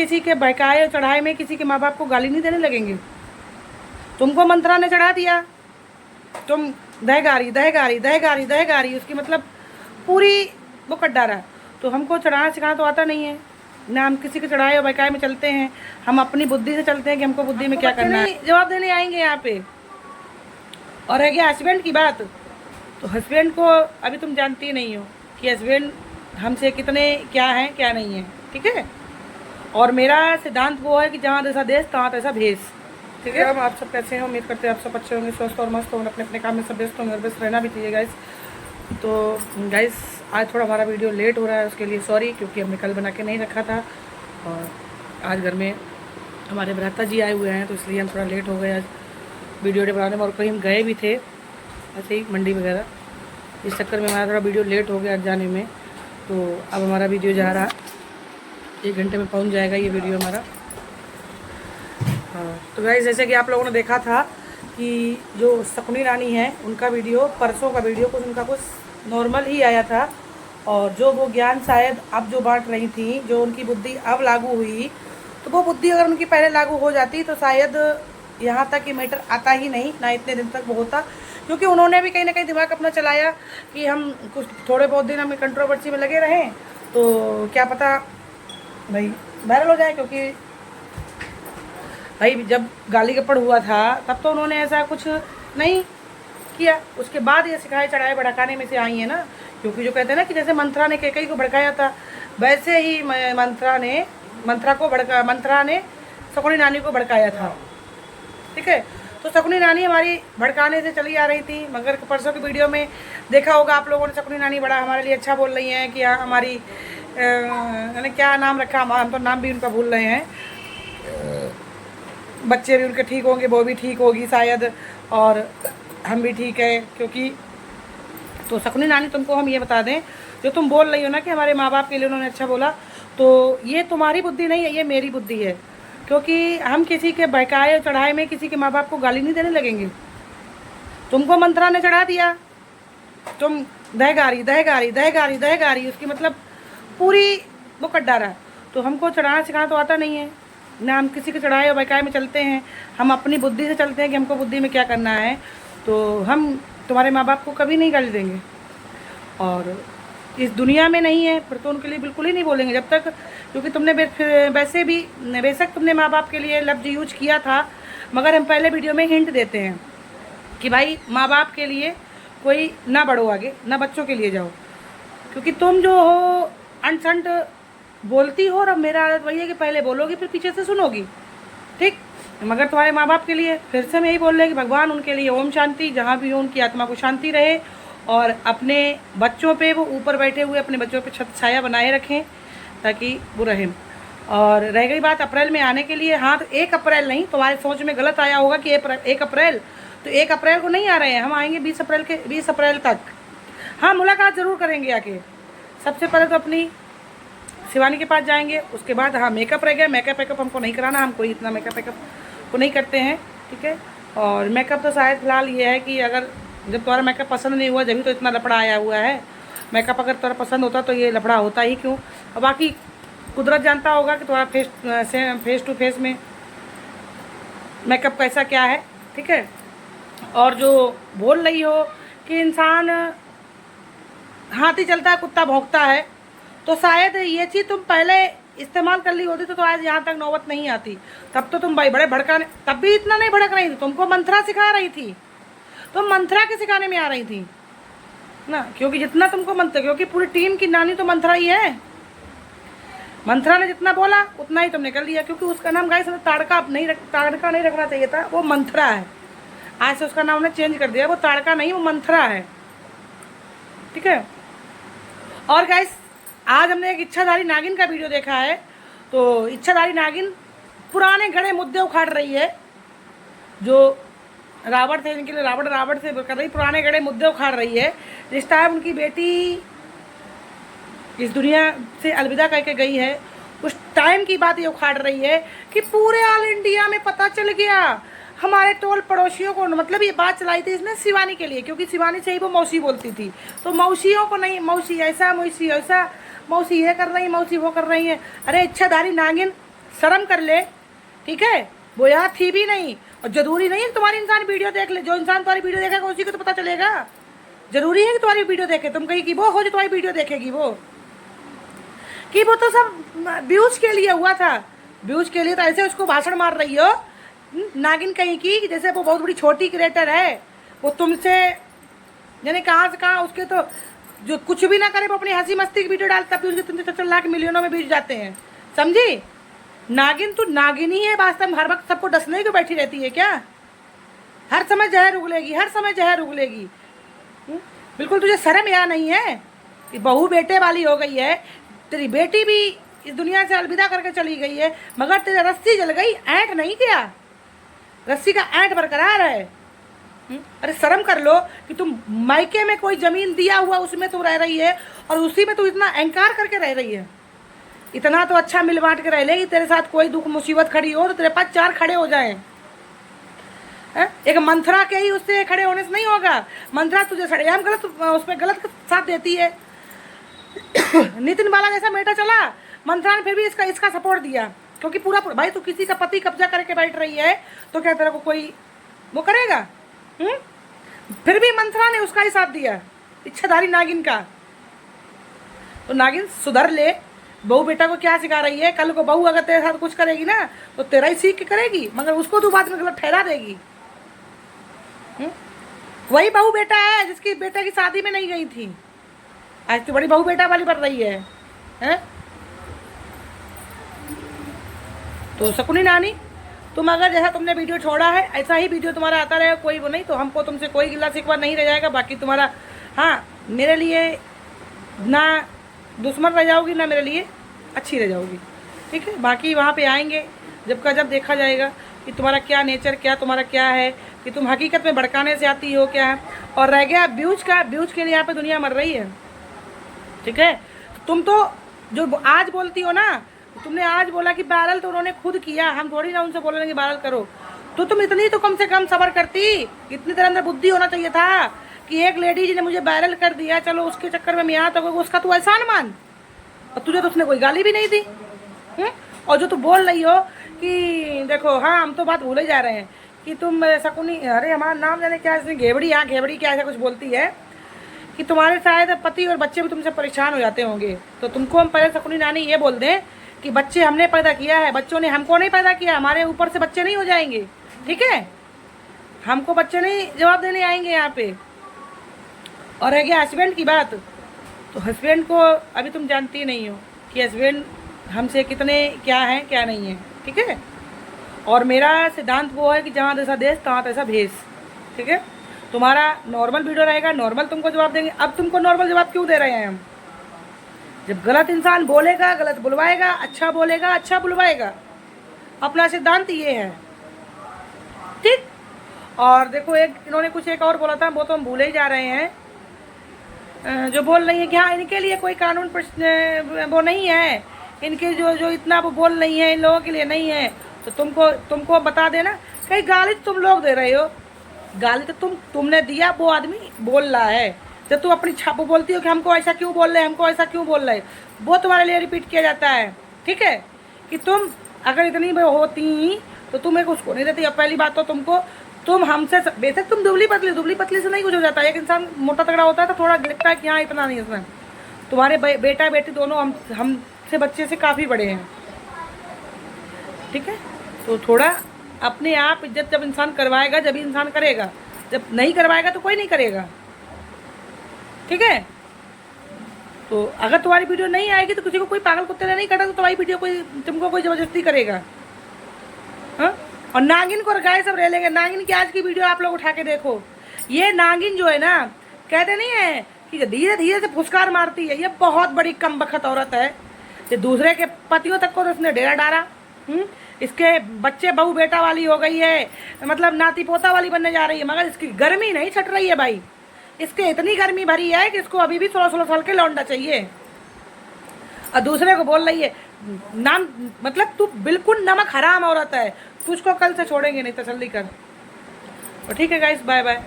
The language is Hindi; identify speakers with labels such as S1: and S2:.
S1: किसी के बहकाए चढ़ाए में किसी के माँ बाप को गाली नहीं देने लगेंगे। तुमको मंत्रा ने चढ़ा दिया, तुम दहगारी दहगारी दहगारी दहगारी, उसकी मतलब पूरी वो कट डाला। तो हमको चढ़ाना सिखाना तो आता नहीं है ना, हम किसी के चढ़ाए और बहकाए में चलते हैं, हम अपनी बुद्धि से चलते हैं कि हमको बुद्धि में क्या करना है। जवाब देने आएंगे यहाँ पे। और रह गया हस्बैंड की बात, तो हस्बैंड को अभी तुम जानती ही नहीं हो कि हस्बैंड हमसे कितने क्या हैं क्या नहीं है, ठीक है। और मेरा सिद्धांत वो है कि जहाँ जैसा देश तहाँ तैसा भेष, ठीक है। अब आप सब कैसे हैं, उम्मीद करते हैं आप सब अच्छे होंगे, स्वस्थ और मस्त होंगे, अपने अपने काम में सब व्यस्त होंगे और व्यस्त रहना भी चाहिए गाइस। तो गाइस आज थोड़ा हमारा वीडियो लेट हो रहा है, उसके लिए सॉरी, क्योंकि हमने कल बना के नहीं रखा था और आज घर में हमारे भ्राता जी आए हुए हैं, तो इसलिए हम थोड़ा लेट हो गए आज वीडियो बनाने में। और कहीं हम गए भी थे ऐसे ही मंडी वगैरह, इस चक्कर में हमारा थोड़ा वीडियो लेट हो गया जाने में। तो अब हमारा वीडियो जा रहा 1 घंटे में पहुंच जाएगा ये वीडियो हमारा। हाँ तो गाइस जैसे कि आप लोगों ने देखा था कि जो शकुनी रानी है उनका वीडियो, परसों का वीडियो कुछ उनका कुछ नॉर्मल ही आया था, और जो वो ज्ञान शायद अब जो बांट रही थी, जो उनकी बुद्धि अब लागू हुई, तो वो बुद्धि अगर उनकी पहले लागू हो जाती तो शायद यहाँ तक ये मैटर आता ही नहीं, ना इतने दिन तक वो होता। क्योंकि उन्होंने भी कहीं ना कहीं दिमाग अपना चलाया कि हम कुछ थोड़े बहुत दिन हमें कंट्रोवर्सी में लगे रहें, तो क्या पता भाई वायरल हो जाए। क्योंकि भाई जब गाली गप्पड़ हुआ था तब तो उन्होंने ऐसा कुछ नहीं किया, उसके बाद ये सिखाए चढ़ाए भड़काने में से आई है ना। क्योंकि जो कहते हैं ना कि जैसे मंत्रा ने कैकई को भड़काया था, वैसे ही मंत्रा ने शकुनी रानी को भड़काया था, ठीक है। तो शकुनी रानी हमारी भड़काने से चली आ रही थी, मगर परसों की वीडियो में देखा होगा आप लोगों ने, शकुनी रानी बड़ा हमारे लिए अच्छा बोल रही हैं कि हमारी मैंने क्या नाम रखा, हम तो नाम भी उनका भूल रहे हैं, बच्चे भी उनके ठीक होंगे, वो भी ठीक होगी शायद, और हम भी ठीक है। क्योंकि तो शकुनी रानी तुमको हम ये बता दें, जो तुम बोल रही हो ना कि हमारे माँ बाप के लिए उन्होंने अच्छा बोला, तो ये तुम्हारी बुद्धि नहीं है, ये मेरी बुद्धि है। क्योंकि हम किसी के बहकाए चढ़ाए में किसी के माँ बाप को गाली नहीं देने लगेंगे। तुमको मंत्रा ने चढ़ा दिया, तुम दहगारी दहगारी दहगारी दहगारी, उसकी मतलब पूरी वो कट डाला। तो हमको चढ़ाना सिखाना तो आता नहीं है ना, हम किसी के चढ़ाए और बहकाए में चलते हैं, हम अपनी बुद्धि से चलते हैं कि हमको बुद्धि में क्या करना है। तो हम तुम्हारे माँ बाप को कभी नहीं गाली देंगे, और इस दुनिया में नहीं है फिर तो उनके लिए बिल्कुल ही नहीं बोलेंगे जब तक। क्योंकि तुमने वैसे भी बेशक तुमने माँ बाप के लिए लफ्ज़ यूज किया था, मगर हम पहले वीडियो में हिंट देते हैं कि भाई माँ बाप के लिए कोई ना बढ़ो आगे, ना बच्चों के लिए जाओ। क्योंकि तुम जो हो अनसंट बोलती हो, और मेरा आदत वही है कि पहले बोलोगी फिर पीछे से सुनोगी, ठीक। मगर तुम्हारे माँ बाप के लिए फिर से हम यही बोल रहे हैं कि भगवान उनके लिए ओम शांति, जहाँ भी हो उनकी आत्मा को शांति रहे, और अपने बच्चों पे वो ऊपर बैठे हुए अपने बच्चों पे छत छाया बनाए रखें ताकि वो रहें। और रह गई बात अप्रैल में आने के लिए, हाँ तो 1 अप्रैल नहीं, तुम्हारी सोच में गलत आया होगा कि 1 अप्रैल, तो 1 अप्रैल को नहीं आ रहे हैं, हम आएंगे 20 अप्रैल तक। हाँ मुलाकात ज़रूर करेंगे आके। सबसे पहले तो अपनी शिवानी के पास जाएंगे, उसके बाद हाँ मेकअप रह गया, मेकअप हमको नहीं कराना, हम कोई इतना मेकअप को नहीं करते हैं, ठीक है। और मेकअप तो शायद फिलहाल ये है कि अगर जब तुम्हारा मेकअप पसंद नहीं हुआ जब तो इतना लफड़ा आया हुआ है। मेकअप अगर तुम्हारा पसंद होता तो ये लफड़ा होता ही क्यों। और बाकी कुदरत जानता होगा कि तुम्हारा फेस टू फेस में मेकअप कैसा क्या है, ठीक है। और जो बोल रही हो कि इंसान हाथी चलता है कुत्ता भौंकता है, तो शायद ये चीज़ तुम पहले इस्तेमाल कर ली होती तो आज यहाँ तक नौबत नहीं आती। तब तो तुम भाई बड़े भड़काने, तब भी इतना नहीं भड़क रही थी, तुमको मंत्रा सिखा रही थी, तुम मंत्रा के सिखाने में आ रही थी ना। क्योंकि जितना तुमको मंत्र, क्योंकि पूरी टीम की नानी तो मंत्रा ही है, मंत्रा ने जितना बोला उतना ही तुमने कर लिया। क्योंकि उसका नाम गाइस ताड़का नहीं रखना चाहिए था, वो मंत्रा है। आज से उसका नाम उन्हें चेंज कर दिया, वो ताड़का नहीं वो मंत्रा है, ठीक है। और गाइस आज हमने एक इच्छाधारी नागिन का वीडियो देखा है, तो इच्छाधारी नागिन पुराने गड़े मुद्दे उखाड़ रही है, जो रावण थे इनके लिए, रावण से कर रही, पुराने गड़े मुद्दे उखाड़ रही है। जिस टाइम उनकी बेटी इस दुनिया से अलविदा करके गई है, उस टाइम की बात ये उखाड़ रही है कि पूरे ऑल इंडिया में पता चल गया, हमारे टोल पड़ोसियों को, मतलब ये बात चलाई थी इसने शिवानी के लिए, क्योंकि शिवानी से ही वो मौसी बोलती थी, तो मौसियों को नहीं, मौसी ऐसा मौसी ऐसा, मौसी ये कर रही है, मौसी वो कर रही है। अरे इच्छाधारी नागिन, शर्म कर ले, ठीक है। वो यहाँ थी भी नहीं, और जरूरी नहीं है कि तुम्हारी इंसान वीडियो देख ले। जो इंसान तुम्हारी वीडियो देखेगा उसी को तो पता चलेगा। जरूरी है कि तुम्हारी वीडियो देखे, तुम कहीं की वो हो जो तुम्हारी वीडियो देखेगी वो तो सब व्यूज के लिए हुआ था, व्यूज के लिए। तो ऐसे उसको भाषण मार रही हो नागिन कहीं की, जैसे वो बहुत बड़ी छोटी क्रिएटर है, वो तुमसे यानी कहाँ से कहाँ उसके तो जो कुछ भी ना करे वो अपनी हंसी मस्ती की वीडियो डालता है, उसके 3-4 लाख मिलियनों में व्यूज जाते हैं, समझी। नागिन तू नागिन ही है वास्तव में, हर वक्त सबको डसने को बैठी रहती है क्या? हर समय जहर उगलेगी, हर समय जहर उगलेगी। बिल्कुल तुझे शर्म या नहीं है कि बहू बेटे वाली हो गई है, तेरी बेटी भी इस दुनिया से अलविदा करके चली गई है, मगर तेरा रस्सी जल गई, ऐंठ नहीं किया, रस्सी का ऐंठ बरकरार है। अरे शर्म कर लो कि तुम मायके में कोई जमीन दिया हुआ उसमें तुम रह रही है और उसी में तू इतना अहंकार करके रह रही है। इतना तो अच्छा मिल बांट के रह लेगी, तेरे साथ कोई दुख मुसीबत खड़ी हो तो तेरे पास 4 खड़े हो जाएं। एक मंथरा के ही उससे खड़े होने से नहीं होगा। मंथरा तुझे सड़ेआम गलत उस पर गलत साथ देती है। नितिन बाला जैसा मेटा चला, मंथरा ने फिर भी इसका सपोर्ट दिया, क्योंकि पूरा भाई तू किसी का पति कब्जा करके बैठ रही है तो क्या तेरे को कोई वो करेगा? फिर भी मंथरा ने उसका ही साथ दिया, इच्छाधारी नागिन का। तो नागिन सुधर ले, बहू बेटा को क्या सिखा रही है? कल को बहू अगर तेरे साथ कुछ करेगी ना तो तेरा ही सीख के करेगी, मगर उसको तू बाद में गलत ठहरा देगी। वही बहू बेटा है जिसकी बेटे की शादी में नहीं गई थी, आज तो बड़ी बहू बेटा वाली बन रही है, हैं? तो शकुनी नानी, तुम अगर जैसा तुमने वीडियो छोड़ा है ऐसा ही वीडियो तुम्हारा आता रहे, कोई वो नहीं, तो हमको तुमसे कोई गिला शिकवा नहीं रह जाएगा। बाकी तुम्हारा, हाँ, मेरे लिए ना दुश्मन रह जाओगी ना मेरे लिए अच्छी रह जाओगी, ठीक है। बाकी वहाँ पे आएंगे जब देखा जाएगा कि तुम्हारा क्या नेचर, क्या तुम्हारा क्या है, कि तुम हकीकत में भड़काने से आती हो क्या है। और रह गया व्यूज का, व्यूज के लिए यहाँ पे दुनिया मर रही है, ठीक है। तुम तो जो आज बोलती हो ना, तुमने आज बोला कि वायरल तो उन्होंने खुद किया, हम थोड़ी ना उनसे बोलेंगे कि वायरल करो। तो तुम इतनी तो कम से कम सब्र करती, इतनी तेरे अंदर बुद्धि होना चाहिए था कि एक लेडी जी ने मुझे वायरल कर दिया, चलो उसके चक्कर में मैं यहाँ तक उसका तू एहसान मान, और तुझे तो उसने कोई गाली भी नहीं दी। और जो तू बोल रही हो कि देखो, हाँ हम तो बात भूले जा रहे हैं कि तुम शकुनी, अरे हमारा नाम जाने क्या इसमें, घेवड़ी, हाँ घेवड़ी क्या ऐसा कुछ बोलती है कि तुम्हारे शायद पति और बच्चे भी तुमसे परेशान हो जाते होंगे। तो तुमको हम पहले शकुनी नानी ये बोल दें कि बच्चे हमने पैदा किया है, बच्चों ने हमको नहीं पैदा किया, हमारे ऊपर से बच्चे नहीं हो जाएंगे, ठीक है। हमको बच्चे नहीं जवाब देने आएंगे यहाँ पे। और रह गया हस्बैंड की बात, तो हस्बैंड को अभी तुम जानती नहीं हो कि हस्बैंड हमसे कितने क्या हैं क्या नहीं है, ठीक है। और मेरा सिद्धांत वो है कि जहाँ जैसा देश तहाँ तैसा भेष, ठीक है। तुम्हारा नॉर्मल वीडियो रहेगा, नॉर्मल तुमको जवाब देंगे। अब तुमको नॉर्मल जवाब क्यों दे रहे हैं हम? जब गलत इंसान बोलेगा गलत बुलवाएगा, अच्छा बोलेगा अच्छा बुलवाएगा, अपना सिद्धांत ये है, ठीक। और देखो एक इन्होंने कुछ एक और बोला था, वो तो हम भूले ही जा रहे हैं। जो बोल रही है कि हाँ इनके लिए कोई कानून वो नहीं है, इनके जो इतना वो बोल रही है इन लोगों के लिए नहीं है। तो तुमको बता देना, कहीं गाली तुम लोग दे रहे हो, गाली तो तुमने दिया, वो आदमी बोल रहा है। जब तुम अपनी छाप बोलती हो कि हमको ऐसा क्यों बोल रहे हैं, हमको ऐसा क्यों बोल रहे हैं, वो तुम्हारे लिए रिपीट किया जाता है, ठीक है। कि तुम अगर इतनी होती तो तुम एक उसको नहीं देती। अब पहली बात तो तुम हमसे बेशक तुम दुबली पतली से नहीं कुछ हो जाता है। एक इंसान मोटा तगड़ा होता है तो थोड़ा दिखता है कि हाँ इतना नहीं इसमें। तुम्हारे बेटा बेटी दोनों हमसे बच्चे से काफ़ी बड़े हैं, ठीक है। तो थोड़ा अपने आप इज्जत जब इंसान करवाएगा जब इंसान करेगा, जब नहीं करवाएगा तो कोई नहीं करेगा, ठीक है। तो अगर तुम्हारी वीडियो नहीं आएगी तो किसी को कोई पागल कुत्ते ने नहीं काटा तो तुम्हारी वीडियो तुमको कोई जबरदस्ती करेगा, हाँ। और नागिन को गाय सब रह लेंगे। नागिन की आज की वीडियो आप लोग उठा के देखो, ये नागिन जो है ना, कहते नहीं है कि धीरे धीरे से फुसकार मारती है, ये बहुत बड़ी कम बखत औरत है। ये दूसरे के पतियों तक को उसने डेरा डाला, इसके बच्चे बहू बेटा वाली हो गई है, मतलब नाती पोता वाली बनने जा रही है, मगर इसकी गर्मी नहीं छट रही है भाई। इसके इतनी गर्मी भरी है कि इसको अभी भी 16-16 साल के लौंडा चाहिए। और दूसरे को बोल रही है नाम, मतलब तू बिल्कुल नमक हराम औरत है, तुझको कल से छोड़ेंगे नहीं, तसल्ली कर। तो ठीक है गाइस, बाय बाय।